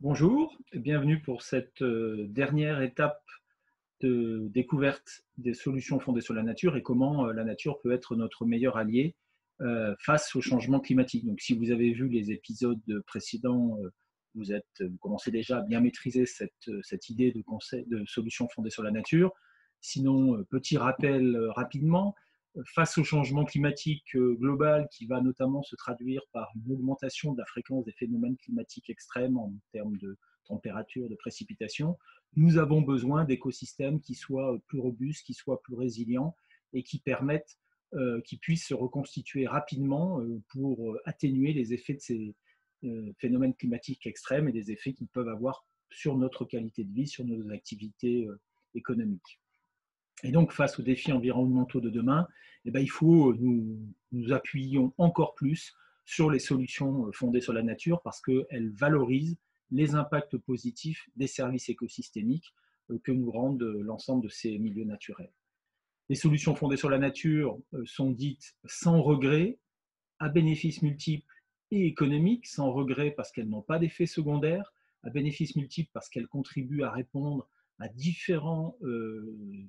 Bonjour et bienvenue pour cette dernière étape de découverte des solutions fondées sur la nature et comment la nature peut être notre meilleur allié face au changement climatique. Donc, si vous avez vu les épisodes précédents, vous commencez déjà à bien maîtriser cette idée de solutions fondées sur la nature. Sinon, petit rappel rapidement, face au changement climatique global qui va notamment se traduire par une augmentation de la fréquence des phénomènes climatiques extrêmes en termes de température, de précipitation, nous avons besoin d'écosystèmes qui soient plus robustes, qui soient plus résilients et qui puissent se reconstituer rapidement pour atténuer les effets de ces phénomènes climatiques extrêmes et des effets qu'ils peuvent avoir sur notre qualité de vie, sur nos activités économiques. Et donc, face aux défis environnementaux de demain, il faut nous appuyions encore plus sur les solutions fondées sur la nature parce qu'elles valorisent les impacts positifs des services écosystémiques que nous rendent l'ensemble de ces milieux naturels. Les solutions fondées sur la nature sont dites sans regret, à bénéfices multiples et économiques, sans regret parce qu'elles n'ont pas d'effets secondaires, à bénéfices multiples parce qu'elles contribuent à répondre à différents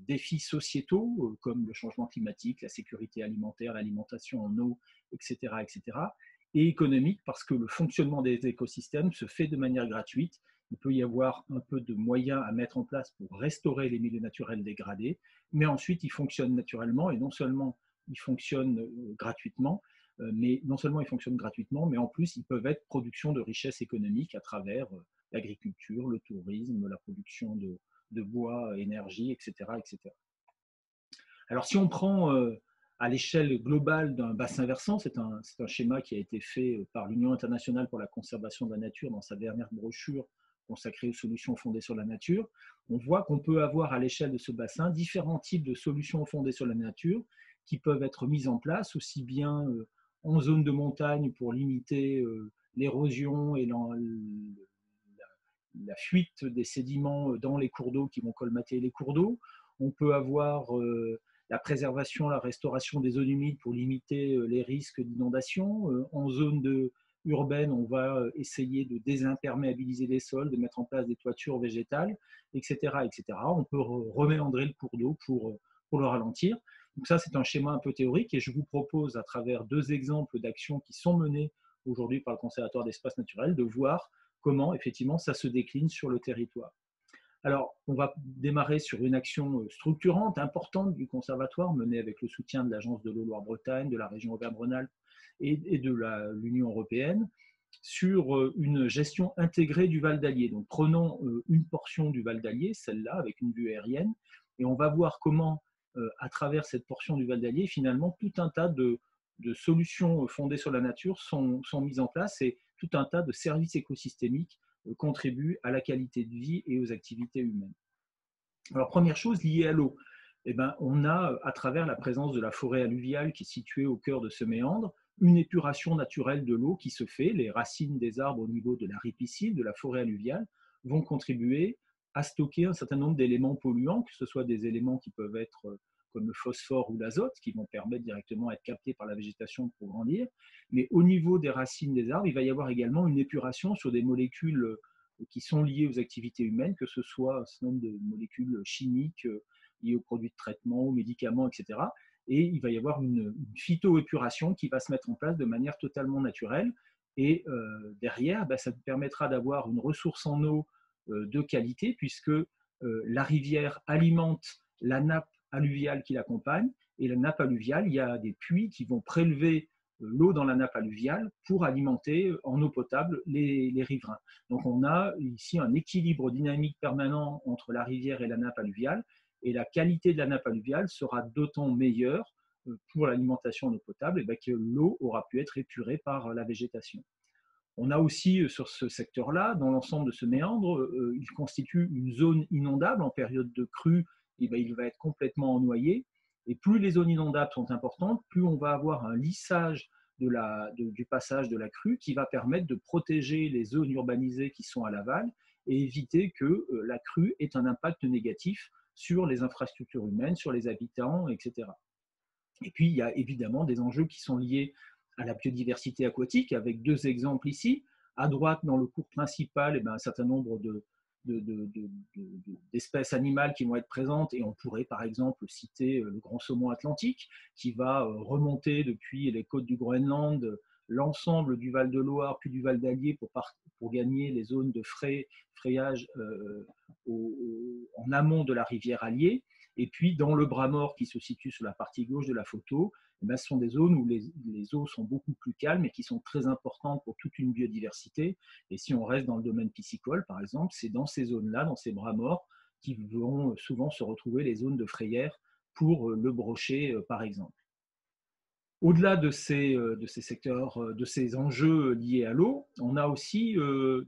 défis sociétaux comme le changement climatique, la sécurité alimentaire, l'alimentation en eau, etc., etc., et économique parce que le fonctionnement des écosystèmes se fait de manière gratuite. Il peut y avoir un peu de moyens à mettre en place pour restaurer les milieux naturels dégradés, mais ensuite ils fonctionnent naturellement et non seulement ils fonctionnent gratuitement, mais non seulement ils fonctionnent gratuitement, mais en plus ils peuvent être production de richesses économiques à travers l'agriculture, le tourisme, la production de bois, énergie, etc., etc. Alors si on prend à l'échelle globale d'un bassin versant, c'est un schéma qui a été fait par l'Union internationale pour la conservation de la nature dans sa dernière brochure consacrée aux solutions fondées sur la nature, on voit qu'on peut avoir à l'échelle de ce bassin différents types de solutions fondées sur la nature qui peuvent être mises en place aussi bien en zone de montagne pour limiter l'érosion et la fuite des sédiments dans les cours d'eau qui vont colmater les cours d'eau. On peut avoir la préservation, la restauration des zones humides pour limiter les risques d'inondation. En zone urbaine, on va essayer de désimperméabiliser les sols, de mettre en place des toitures végétales, etc., etc. On peut reméandrer le cours d'eau pour le ralentir. Donc ça, c'est un schéma un peu théorique et je vous propose, à travers deux exemples d'actions qui sont menées aujourd'hui par le Conservatoire d'espaces naturels, de voir comment effectivement ça se décline sur le territoire. Alors, on va démarrer sur une action structurante, importante du Conservatoire, menée avec le soutien de l'Agence de l'eau Loire-Bretagne, de la région Auvergne-Rhône-Alpes et de l'Union européenne, sur une gestion intégrée du Val d'Allier. Donc, prenons une portion du Val d'Allier, celle-là, avec une vue aérienne, et on va voir comment, à travers cette portion du Val d'Allier, finalement, tout un tas de solutions fondées sur la nature sont mises en place et tout un tas de services écosystémiques contribuent à la qualité de vie et aux activités humaines. Alors, première chose liée à l'eau, on a, à travers la présence de la forêt alluviale qui est située au cœur de ce méandre, une épuration naturelle de l'eau qui se fait. Les racines des arbres au niveau de la ripiscille, de la forêt alluviale, vont contribuer à stocker un certain nombre d'éléments polluants, que ce soit des éléments qui peuvent être comme le phosphore ou l'azote, qui vont permettre directement d'être captés par la végétation pour grandir. Mais au niveau des racines des arbres, il va y avoir également une épuration sur des molécules qui sont liées aux activités humaines, que ce soit un certain nombre de molécules chimiques liées aux produits de traitement, aux médicaments, etc. Et il va y avoir une phytoépuration qui va se mettre en place de manière totalement naturelle. Et derrière, ça nous permettra d'avoir une ressource en eau de qualité, puisque la rivière alimente la nappe alluviale qui l'accompagne. Et la nappe alluviale, il y a des puits qui vont prélever l'eau dans la nappe alluviale pour alimenter en eau potable les riverains. Donc on a ici un équilibre dynamique permanent entre la rivière et la nappe alluviale, et la qualité de la nappe alluviale sera d'autant meilleure pour l'alimentation en eau potable que l'eau aura pu être épurée par la végétation. On a aussi sur ce secteur-là, dans l'ensemble de ce méandre, il constitue une zone inondable en période de crue, il va être complètement ennoyé. Et plus les zones inondables sont importantes, plus on va avoir un lissage du passage de la crue qui va permettre de protéger les zones urbanisées qui sont à l'aval et éviter que la crue ait un impact négatif sur les infrastructures humaines, sur les habitants, etc. Et puis, il y a évidemment des enjeux qui sont liés à la biodiversité aquatique, avec deux exemples ici. À droite, dans le cours principal, un certain nombre d'espèces animales qui vont être présentes, et on pourrait par exemple citer le grand saumon atlantique qui va remonter depuis les côtes du Groenland, l'ensemble du Val de Loire puis du Val d'Allier pour gagner les zones de frayage en amont de la rivière Allier. Et puis dans le bras mort qui se situe sur la partie gauche de la photo, ce sont des zones où les eaux sont beaucoup plus calmes et qui sont très importantes pour toute une biodiversité. Et si on reste dans le domaine piscicole, par exemple, c'est dans ces zones-là, dans ces bras morts, qui vont souvent se retrouver les zones de frayère pour le brochet, par exemple. Au-delà de ces secteurs, de ces enjeux liés à l'eau, on a aussi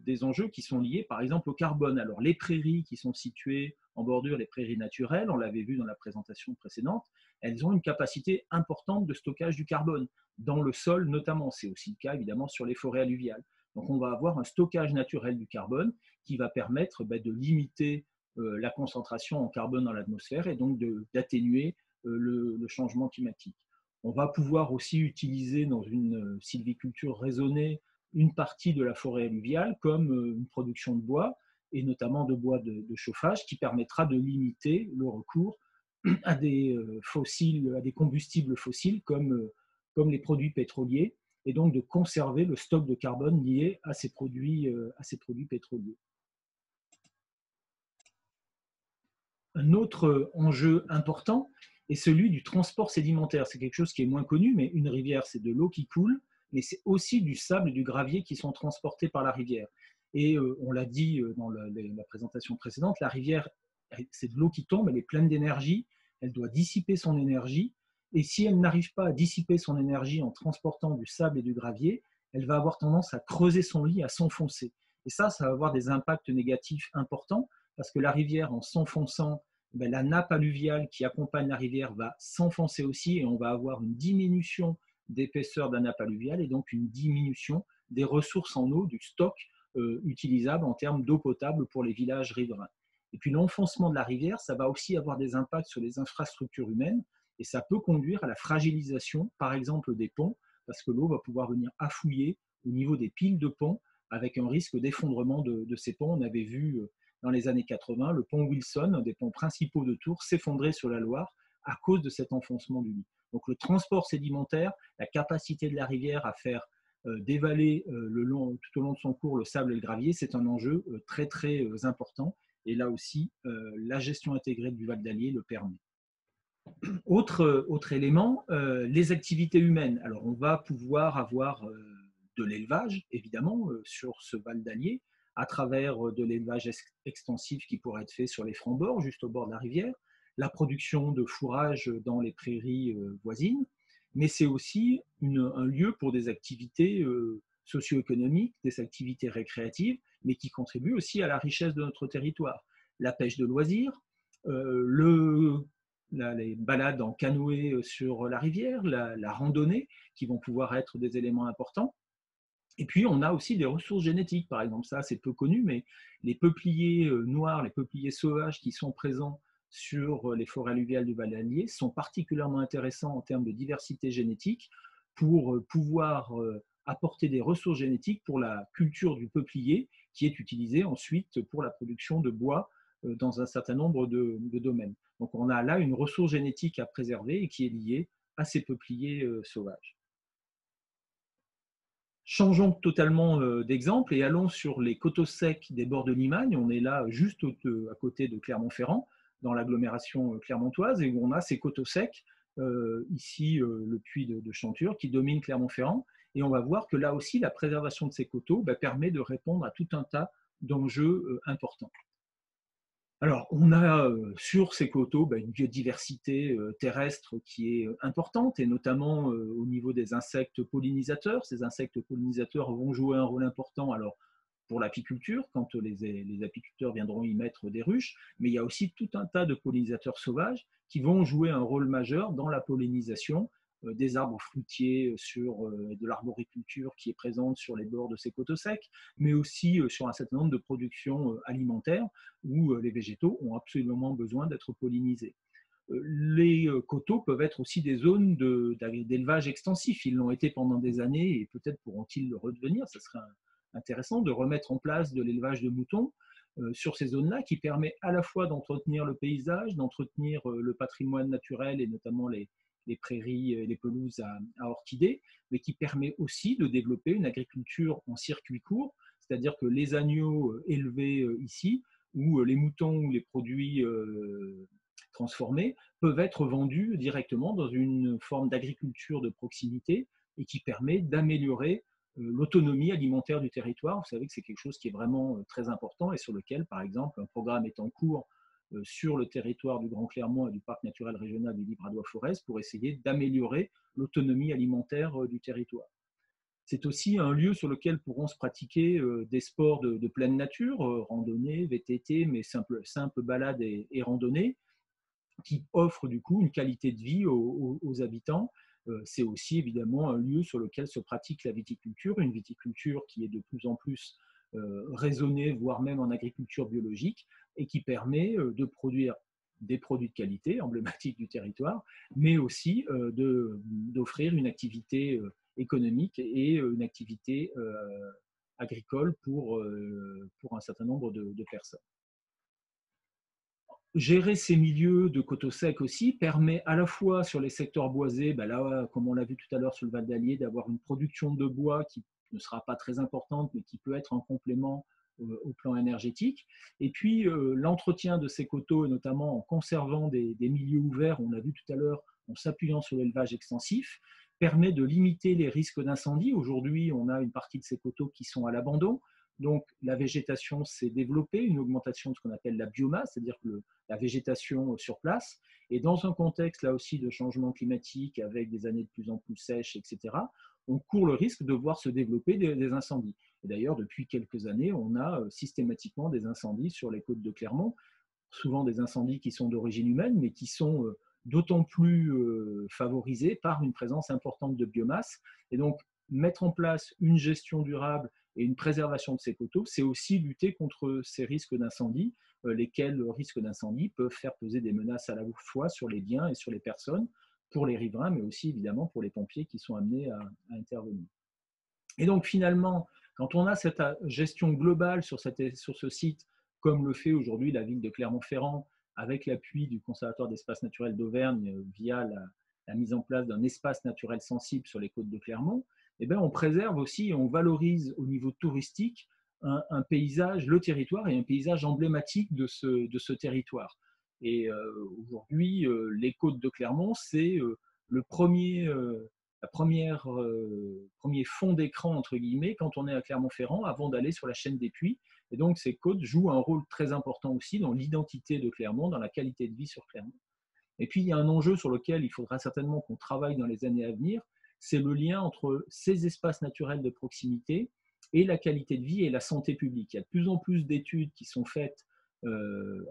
des enjeux qui sont liés par exemple au carbone. Alors les prairies qui sont situées en bordure des prairies naturelles, on l'avait vu dans la présentation précédente, elles ont une capacité importante de stockage du carbone, dans le sol notamment. C'est aussi le cas évidemment sur les forêts alluviales. Donc on va avoir un stockage naturel du carbone qui va permettre de limiter la concentration en carbone dans l'atmosphère et donc d'atténuer le changement climatique. On va pouvoir aussi utiliser dans une sylviculture raisonnée une partie de la forêt alluviale comme une production de bois, et notamment de bois de chauffage, qui permettra de limiter le recours à des fossiles, à des combustibles fossiles comme les produits pétroliers, et donc de conserver le stock de carbone lié à ces produits pétroliers. Un autre enjeu important est celui du transport sédimentaire. C'est quelque chose qui est moins connu, mais une rivière, c'est de l'eau qui coule, mais c'est aussi du sable et du gravier qui sont transportés par la rivière. Et on l'a dit dans la présentation précédente, la rivière, c'est de l'eau qui tombe, elle est pleine d'énergie, elle doit dissiper son énergie, et si elle n'arrive pas à dissiper son énergie en transportant du sable et du gravier, elle va avoir tendance à creuser son lit, à s'enfoncer. Et ça va avoir des impacts négatifs importants, parce que la rivière, en s'enfonçant, la nappe alluviale qui accompagne la rivière va s'enfoncer aussi, et on va avoir une diminution d'épaisseur de la nappe alluviale et donc une diminution des ressources en eau, du stock utilisable en termes d'eau potable pour les villages riverains. Et puis l'enfoncement de la rivière, ça va aussi avoir des impacts sur les infrastructures humaines, et ça peut conduire à la fragilisation, par exemple, des ponts, parce que l'eau va pouvoir venir affouiller au niveau des piles de ponts, avec un risque d'effondrement de ces ponts. On avait vu dans les années 80 le pont Wilson, un des ponts principaux de Tours, s'effondrer sur la Loire à cause de cet enfoncement du lit. Donc le transport sédimentaire, la capacité de la rivière à faire dévaler tout au long de son cours le sable et le gravier, c'est un enjeu très très important. Et là aussi, la gestion intégrée du Val d'Allier le permet. Autre élément, les activités humaines. Alors on va pouvoir avoir de l'élevage, évidemment, sur ce Val d'Allier, à travers de l'élevage extensif qui pourrait être fait sur les francs-bords, juste au bord de la rivière, la production de fourrage dans les prairies voisines, mais c'est aussi un lieu pour des activités socio-économiques, des activités récréatives, mais qui contribuent aussi à la richesse de notre territoire. La pêche de loisirs, les balades en canoë sur la rivière, la randonnée, qui vont pouvoir être des éléments importants. Et puis, on a aussi des ressources génétiques, par exemple. Ça, c'est peu connu, mais les peupliers noirs, les peupliers sauvages qui sont présents sur les forêts alluviales du Val d'Allier sont particulièrement intéressants en termes de diversité génétique pour pouvoir apporter des ressources génétiques pour la culture du peuplier qui est utilisée ensuite pour la production de bois dans un certain nombre de domaines. Donc, on a là une ressource génétique à préserver et qui est liée à ces peupliers sauvages. Changeons totalement d'exemple et allons sur les coteaux secs des bords de Limagne. On est là juste à côté de Clermont-Ferrand, dans l'agglomération clermontoise, et où on a ces coteaux secs, ici le puits de Chanture, qui domine Clermont-Ferrand. Et on va voir que là aussi, la préservation de ces coteaux permet de répondre à tout un tas d'enjeux importants. Alors, on a sur ces coteaux une biodiversité terrestre qui est importante, et notamment au niveau des insectes pollinisateurs. Ces insectes pollinisateurs vont jouer un rôle important alors, pour l'apiculture, quand les apiculteurs viendront y mettre des ruches, mais il y a aussi tout un tas de pollinisateurs sauvages qui vont jouer un rôle majeur dans la pollinisation des arbres fruitiers, de l'arboriculture qui est présente sur les bords de ces coteaux secs, mais aussi sur un certain nombre de productions alimentaires où les végétaux ont absolument besoin d'être pollinisés. Les coteaux peuvent être aussi des zones d'élevage extensif. Ils l'ont été pendant des années et peut-être pourront-ils le redevenir. Ce serait intéressant de remettre en place de l'élevage de moutons sur ces zones-là, qui permet à la fois d'entretenir le paysage, d'entretenir le patrimoine naturel et notamment les prairies et les pelouses à orchidées, mais qui permet aussi de développer une agriculture en circuit court, c'est-à-dire que les agneaux élevés ici, ou les moutons ou les produits transformés, peuvent être vendus directement dans une forme d'agriculture de proximité et qui permet d'améliorer l'autonomie alimentaire du territoire. Vous savez que c'est quelque chose qui est vraiment très important et sur lequel, par exemple, un programme est en cours sur le territoire du Grand Clermont et du Parc naturel régional du Livradois-Forez pour essayer d'améliorer l'autonomie alimentaire du territoire. C'est aussi un lieu sur lequel pourront se pratiquer des sports de pleine nature, randonnée, VTT, mais simple balade et randonnée, qui offrent du coup une qualité de vie aux habitants. C'est aussi évidemment un lieu sur lequel se pratique la viticulture, une viticulture qui est de plus en plus raisonnée, voire même en agriculture biologique, et qui permet de produire des produits de qualité, emblématiques du territoire, mais aussi d'offrir une activité économique et une activité agricole pour un certain nombre de personnes. Gérer ces milieux de coteaux secs aussi permet à la fois sur les secteurs boisés, là, comme on l'a vu tout à l'heure sur le Val d'Allier, d'avoir une production de bois qui ne sera pas très importante, mais qui peut être un complément au plan énergétique. Et puis, l'entretien de ces coteaux, et notamment en conservant des milieux ouverts, on l'a vu tout à l'heure, en s'appuyant sur l'élevage extensif, permet de limiter les risques d'incendie. Aujourd'hui, on a une partie de ces coteaux qui sont à l'abandon. Donc, la végétation s'est développée, une augmentation de ce qu'on appelle la biomasse, c'est-à-dire que la végétation sur place. Et dans un contexte, là aussi, de changement climatique, avec des années de plus en plus sèches, etc., on court le risque de voir se développer des incendies. Et d'ailleurs, depuis quelques années, on a systématiquement des incendies sur les côtes de Clermont, souvent des incendies qui sont d'origine humaine, mais qui sont d'autant plus favorisés par une présence importante de biomasse. Et donc, mettre en place une gestion durable et une préservation de ces coteaux, c'est aussi lutter contre ces risques d'incendie, lesquels risques d'incendie peuvent faire peser des menaces à la fois sur les biens et sur les personnes, pour les riverains, mais aussi évidemment pour les pompiers qui sont amenés à intervenir. Et donc finalement, quand on a cette gestion globale sur ce site, comme le fait aujourd'hui la ville de Clermont-Ferrand, avec l'appui du Conservatoire d'espaces naturels d'Auvergne via la mise en place d'un espace naturel sensible sur les côtes de Clermont, eh bien, on préserve aussi et on valorise au niveau touristique un paysage, le territoire, et un paysage emblématique de ce territoire. Et aujourd'hui, les côtes de Clermont, c'est le premier premier fond d'écran, entre guillemets, quand on est à Clermont-Ferrand, avant d'aller sur la chaîne des Puys. Et donc, ces côtes jouent un rôle très important aussi dans l'identité de Clermont, dans la qualité de vie sur Clermont. Et puis, il y a un enjeu sur lequel il faudra certainement qu'on travaille dans les années à venir, c'est le lien entre ces espaces naturels de proximité et la qualité de vie et la santé publique. Il y a de plus en plus d'études qui sont faites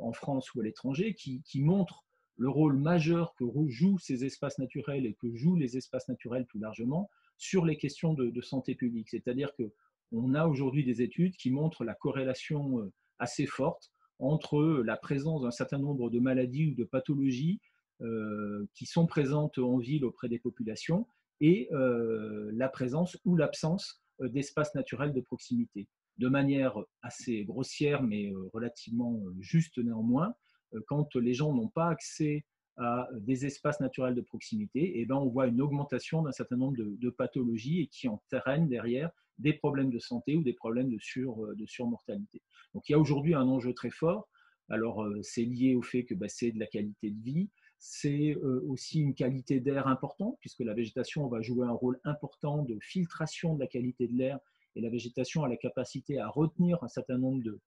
en France ou à l'étranger qui montrent le rôle majeur que jouent ces espaces naturels et que jouent les espaces naturels plus largement sur les questions de santé publique. C'est-à-dire qu'on a aujourd'hui des études qui montrent la corrélation assez forte entre la présence d'un certain nombre de maladies ou de pathologies qui sont présentes en ville auprès des populations et la présence ou l'absence d'espaces naturels de proximité. De manière assez grossière, mais relativement juste néanmoins, quand les gens n'ont pas accès à des espaces naturels de proximité, eh ben, on voit une augmentation d'un certain nombre de pathologies et qui entraînent derrière des problèmes de santé ou des problèmes de surmortalité. Donc il y a aujourd'hui un enjeu très fort. Alors c'est lié au fait que c'est de la qualité de vie, c'est aussi une qualité d'air importante, puisque la végétation va jouer un rôle important de filtration de la qualité de l'air, et la végétation a la capacité à retenir un certain nombre de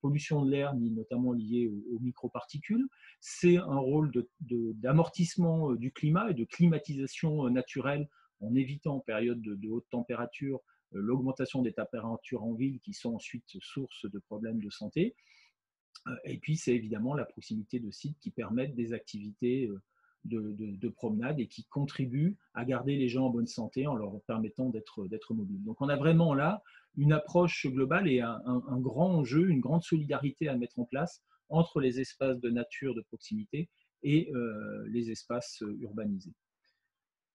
pollution de l'air, notamment liées aux microparticules. C'est un rôle d'amortissement du climat et de climatisation naturelle, en évitant en période de haute température l'augmentation des températures en ville qui sont ensuite source de problèmes de santé. Et puis, c'est évidemment la proximité de sites qui permettent des activités de promenade et qui contribuent à garder les gens en bonne santé en leur permettant d'être mobiles. Donc, on a vraiment là une approche globale et un grand enjeu, une grande solidarité à mettre en place entre les espaces de nature de proximité et les espaces urbanisés.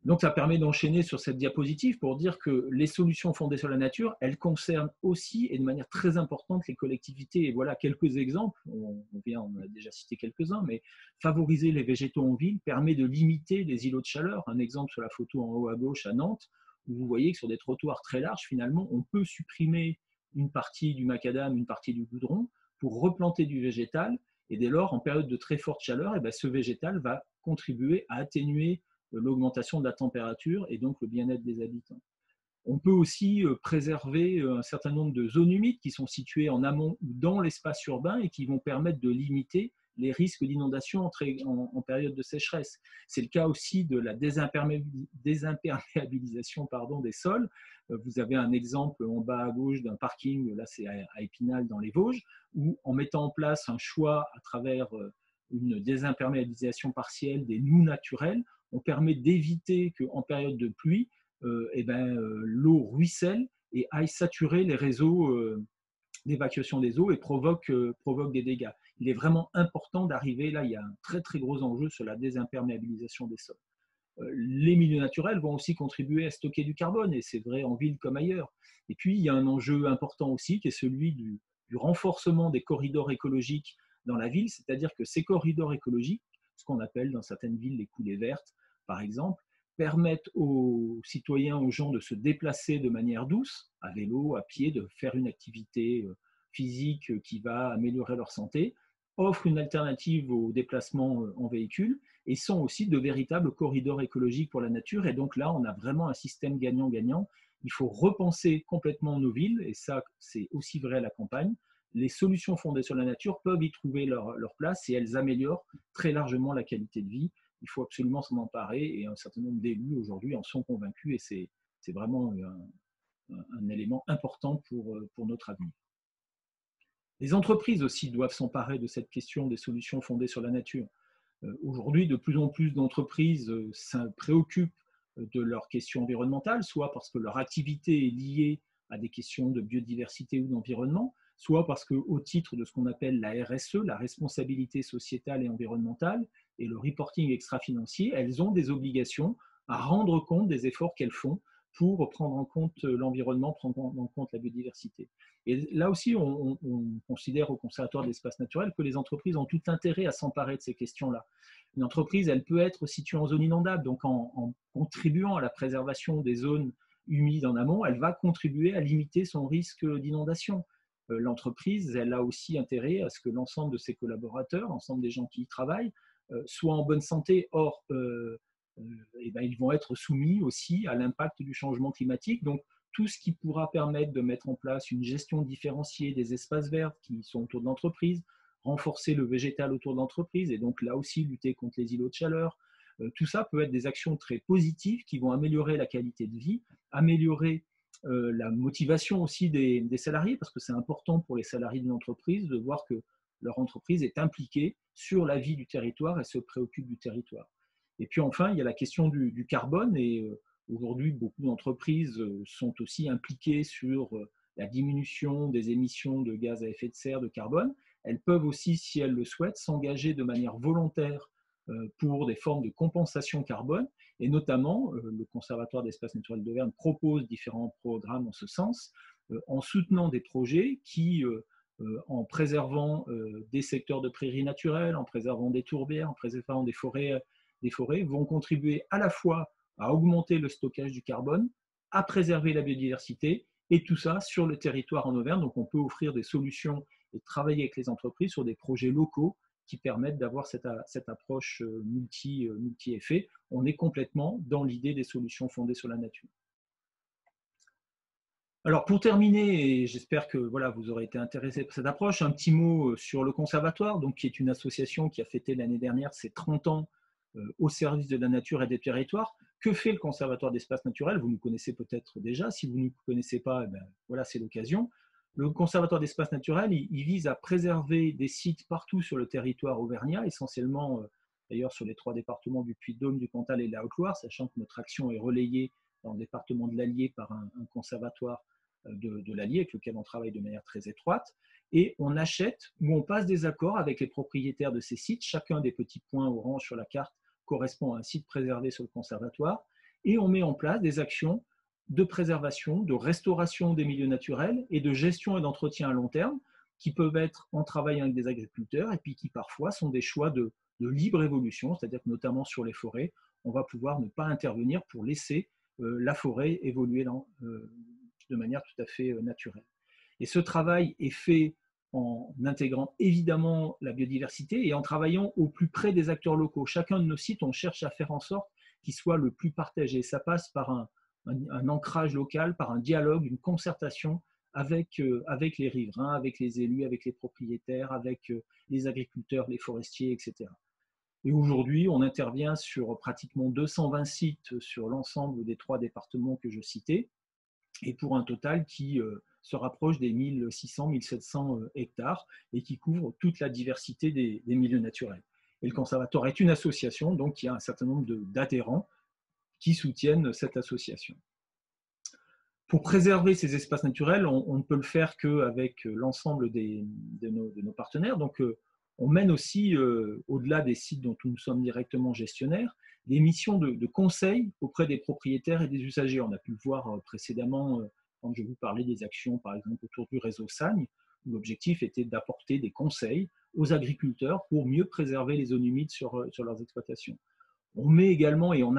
Donc, ça permet d'enchaîner sur cette diapositive pour dire que les solutions fondées sur la nature, elles concernent aussi et de manière très importante les collectivités. Et voilà quelques exemples, on a déjà cité quelques-uns, mais favoriser les végétaux en ville permet de limiter les îlots de chaleur. Un exemple sur la photo en haut à gauche à Nantes, où vous voyez que sur des trottoirs très larges, finalement, on peut supprimer une partie du macadam, une partie du goudron pour replanter du végétal. Et dès lors, en période de très forte chaleur, ce végétal va contribuer à atténuer l'augmentation de la température et donc le bien-être des habitants. On peut aussi préserver un certain nombre de zones humides qui sont situées en amont ou dans l'espace urbain et qui vont permettre de limiter les risques d'inondation en période de sécheresse. C'est le cas aussi de la désimperméabilisation des sols. Vous avez un exemple en bas à gauche d'un parking, là c'est à Épinal dans les Vosges, où en mettant en place un choix à travers une désimperméabilisation partielle des noues naturelles, on permet d'éviter qu'en période de pluie, l'eau ruisselle et aille saturer les réseaux d'évacuation des eaux et provoque des dégâts. Il est vraiment important d'arriver, là il y a un très très gros enjeu sur la désimperméabilisation des sols. Les milieux naturels vont aussi contribuer à stocker du carbone, et c'est vrai en ville comme ailleurs. Et puis il y a un enjeu important aussi qui est celui du renforcement des corridors écologiques dans la ville, c'est-à-dire que ces corridors écologiques, ce qu'on appelle dans certaines villes les coulées vertes par exemple, permettent aux citoyens, aux gens de se déplacer de manière douce, à vélo, à pied, de faire une activité physique qui va améliorer leur santé, offrent une alternative au déplacement en véhicule et sont aussi de véritables corridors écologiques pour la nature. Et donc là, on a vraiment un système gagnant-gagnant. Il faut repenser complètement nos villes, et ça, c'est aussi vrai à la campagne. Les solutions fondées sur la nature peuvent y trouver leur place et elles améliorent très largement la qualité de vie. Il faut absolument s'en emparer et un certain nombre d'élus aujourd'hui en sont convaincus et c'est vraiment un élément important pour notre avenir. Les entreprises aussi doivent s'emparer de cette question des solutions fondées sur la nature. Aujourd'hui, de plus en plus d'entreprises se préoccupent de leurs questions environnementales, soit parce que leur activité est liée à des questions de biodiversité ou d'environnement, soit parce qu'au titre de ce qu'on appelle la RSE, la responsabilité sociétale et environnementale, et le reporting extra-financier, elles ont des obligations à rendre compte des efforts qu'elles font pour prendre en compte l'environnement, prendre en compte la biodiversité. Et là aussi, on considère au Conservatoire de l'espace naturel que les entreprises ont tout intérêt à s'emparer de ces questions-là. Une entreprise, elle peut être située en zone inondable, donc en contribuant à la préservation des zones humides en amont, elle va contribuer à limiter son risque d'inondation. L'entreprise, elle a aussi intérêt à ce que l'ensemble de ses collaborateurs, l'ensemble des gens qui y travaillent, soient en bonne santé. Or, ils vont être soumis aussi à l'impact du changement climatique. Donc, tout ce qui pourra permettre de mettre en place une gestion différenciée des espaces verts qui sont autour de l'entreprise, renforcer le végétal autour de l'entreprise et donc là aussi lutter contre les îlots de chaleur. Tout ça peut être des actions très positives qui vont améliorer la qualité de vie, améliorer la motivation aussi des salariés, parce que c'est important pour les salariés d'une entreprise de voir que leur entreprise est impliquée sur la vie du territoire et se préoccupe du territoire. Et puis enfin, il y a la question du carbone, et aujourd'hui, beaucoup d'entreprises sont aussi impliquées sur la diminution des émissions de gaz à effet de serre, de carbone. Elles peuvent aussi, si elles le souhaitent, s'engager de manière volontaire pour des formes de compensation carbone. Et notamment, le Conservatoire d'espace naturel d'Auvergne propose différents programmes en ce sens, en soutenant des projets qui, en préservant des secteurs de prairies naturelles, en préservant des tourbières, en préservant des forêts, vont contribuer à la fois à augmenter le stockage du carbone, à préserver la biodiversité, et tout ça sur le territoire en Auvergne. Donc on peut offrir des solutions et travailler avec les entreprises sur des projets locaux qui permettent d'avoir cette approche multi-effet. On est complètement dans l'idée des solutions fondées sur la nature. Alors pour terminer, et j'espère que voilà, vous aurez été intéressé par cette approche, un petit mot sur le Conservatoire, donc, qui est une association qui a fêté l'année dernière ses 30 ans au service de la nature et des territoires. Que fait le Conservatoire d'espace naturel? Vous nous connaissez peut-être déjà. Si vous ne nous connaissez pas, voilà, c'est l'occasion. Le Conservatoire d'espace naturel, il vise à préserver des sites partout sur le territoire auvergnat, essentiellement d'ailleurs sur les 3 départements du Puy-de-Dôme, du Cantal et de la Haute-Loire, sachant que notre action est relayée dans le département de l'Allier par un conservatoire de l'Allier avec lequel on travaille de manière très étroite. Et on achète ou on passe des accords avec les propriétaires de ces sites. Chacun des petits points orange sur la carte correspond à un site préservé sur le conservatoire. et on met en place des actions de préservation, de restauration des milieux naturels et de gestion et d'entretien à long terme qui peuvent être en travaillant avec des agriculteurs et puis qui parfois sont des choix de libre évolution, c'est-à-dire que notamment sur les forêts, on va pouvoir ne pas intervenir pour laisser la forêt évoluer de manière tout à fait naturelle. Et ce travail est fait en intégrant évidemment la biodiversité et en travaillant au plus près des acteurs locaux. Chacun de nos sites, on cherche à faire en sorte qu'il soit le plus partagé. Ça passe par un ancrage local, par un dialogue, une concertation avec les riverains, avec les élus, avec les propriétaires, avec les agriculteurs, les forestiers, etc. Et aujourd'hui, on intervient sur pratiquement 220 sites sur l'ensemble des 3 départements que je citais, et pour un total qui se rapproche des 1600-1700 hectares et qui couvre toute la diversité des milieux naturels. Et le Conservatoire est une association, donc il y a un certain nombre d'adhérents qui soutiennent cette association. Pour préserver ces espaces naturels, on ne peut le faire qu'avec l'ensemble de nos partenaires. Donc, on mène aussi, au-delà des sites dont nous sommes directement gestionnaires, des missions de conseil auprès des propriétaires et des usagers. On a pu le voir précédemment quand je vous parlais des actions, par exemple, autour du réseau SAGN, où l'objectif était d'apporter des conseils aux agriculteurs pour mieux préserver les zones humides sur leurs exploitations. On met également et on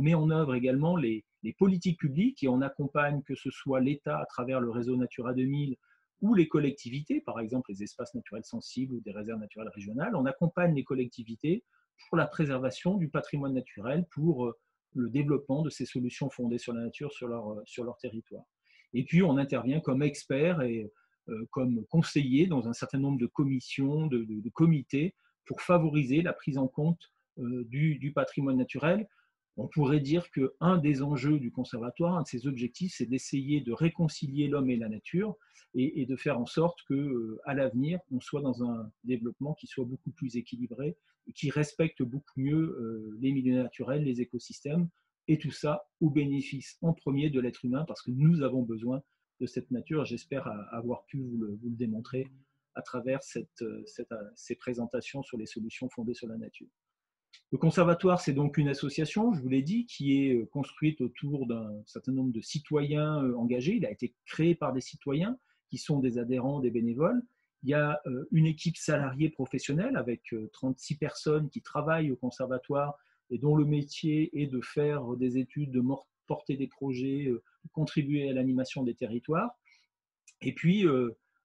met en œuvre également les politiques publiques et on accompagne que ce soit l'État à travers le réseau Natura 2000 ou les collectivités, par exemple les espaces naturels sensibles ou des réserves naturelles régionales. On accompagne les collectivités pour la préservation du patrimoine naturel, pour le développement de ces solutions fondées sur la nature sur leur territoire. Et puis on intervient comme expert et comme conseiller dans un certain nombre de commissions, de comités pour favoriser la prise en compte du patrimoine naturel. On pourrait dire qu'un des enjeux du conservatoire, un de ses objectifs, c'est d'essayer de réconcilier l'homme et la nature et de faire en sorte qu'à l'avenir, on soit dans un développement qui soit beaucoup plus équilibré et qui respecte beaucoup mieux les milieux naturels, les écosystèmes, et tout ça au bénéfice en premier de l'être humain, parce que nous avons besoin de cette nature. J'espère avoir pu vous le démontrer à travers ces présentations sur les solutions fondées sur la nature. Le Conservatoire, c'est donc une association, je vous l'ai dit, qui est construite autour d'un certain nombre de citoyens engagés. Il a été créé par des citoyens qui sont des adhérents, des bénévoles. Il y a une équipe salariée professionnelle avec 36 personnes qui travaillent au Conservatoire et dont le métier est de faire des études, de porter des projets, de contribuer à l'animation des territoires. Et puis,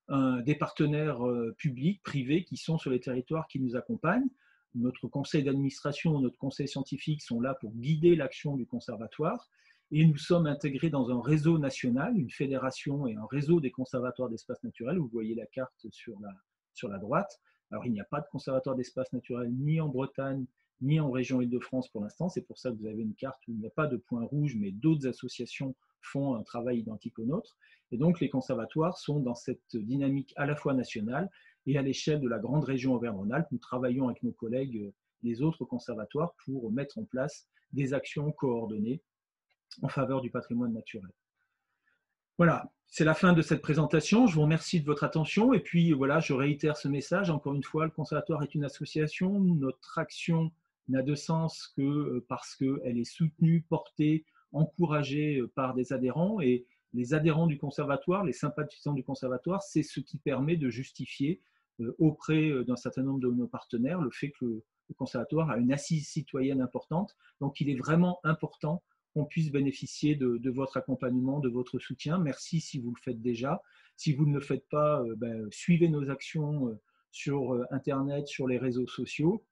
des partenaires publics, privés qui sont sur les territoires qui nous accompagnent. Notre conseil d'administration, notre conseil scientifique sont là pour guider l'action du conservatoire et nous sommes intégrés dans un réseau national, une fédération et un réseau des conservatoires d'espaces naturels. Vous voyez la carte sur la droite. Alors, il n'y a pas de conservatoire d'espaces naturels ni en Bretagne, ni en région Île-de-France pour l'instant. C'est pour ça que vous avez une carte où il n'y a pas de point rouge, mais d'autres associations font un travail identique au nôtre. Et donc, les conservatoires sont dans cette dynamique à la fois nationale et à l'échelle de la grande région Auvergne-Rhône-Alpes. Nous travaillons avec nos collègues des autres conservatoires pour mettre en place des actions coordonnées en faveur du patrimoine naturel. Voilà, c'est la fin de cette présentation. Je vous remercie de votre attention. Et puis, voilà, je réitère ce message. Encore une fois, le Conservatoire est une association. Notre action n'a de sens que parce qu'elle est soutenue, portée, encouragée par des adhérents. Et les adhérents du Conservatoire, les sympathisants du Conservatoire, c'est ce qui permet de justifier auprès d'un certain nombre de nos partenaires le fait que le Conservatoire a une assise citoyenne importante. Donc, il est vraiment important qu'on puisse bénéficier de votre accompagnement, de votre soutien. Merci si vous le faites déjà. Si vous ne le faites pas, suivez nos actions sur Internet, sur les réseaux sociaux,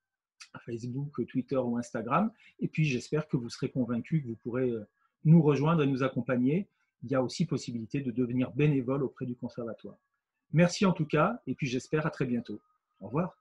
Facebook, Twitter ou Instagram. Et puis, j'espère que vous serez convaincus que vous pourrez nous rejoindre et nous accompagner. Il y a aussi possibilité de devenir bénévole auprès du Conservatoire. Merci en tout cas, et puis j'espère à très bientôt. Au revoir.